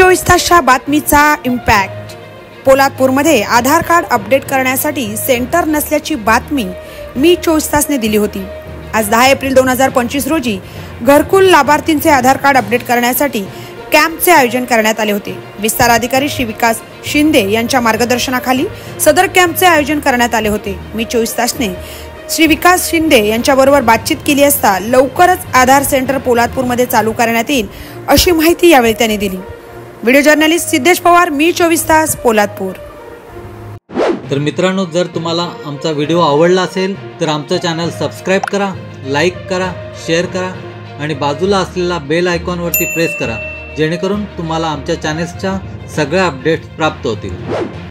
24 तासच्या बातमीचा इम्पॅक्ट। पोलादपूरमध्ये आधार card update करण्यासाठी centre नसल्याची बातमी मी 24 तासने दिली होती। आज 10 एप्रिल 2025 रोजी घरकुल लाभार्थींचे आधार कार्ड अपडेट करण्यासाठी कॅम्पचे आयोजन करण्यात आले होते। विस्तार अधिकारी श्री विकास शिंदे यांच्या मार्गदर्शनाखाली सदर कॅम्पचे आयोजन करण्यात आले होते। मी 24 तासने श्री विकास शिंदे यांच्याबरोबर बातचीत केली असता लवकरच आधार सेंटर पोलादपूरमध्ये चालू करण्यात येईल अशी माहिती यावेळी त्यांनी दिली। व्हिडिओ जर्नलिस्ट सिद्धेश पवार, मी 24 तास, पोलादपूर। तर मित्रांनो, जर तुम्हाला आमचा व्हिडिओ आवडला असेल तर आमचं चॅनल सबस्क्राइब करा, लाईक करा, शेअर करा आणि बाजूला असलेला बेल आयकॉनवरती प्रेस करा, जेणेकरून तुम्हाला आमच्या चॅनल्सच्या सगळ्या अपडेट्स प्राप्त होतील।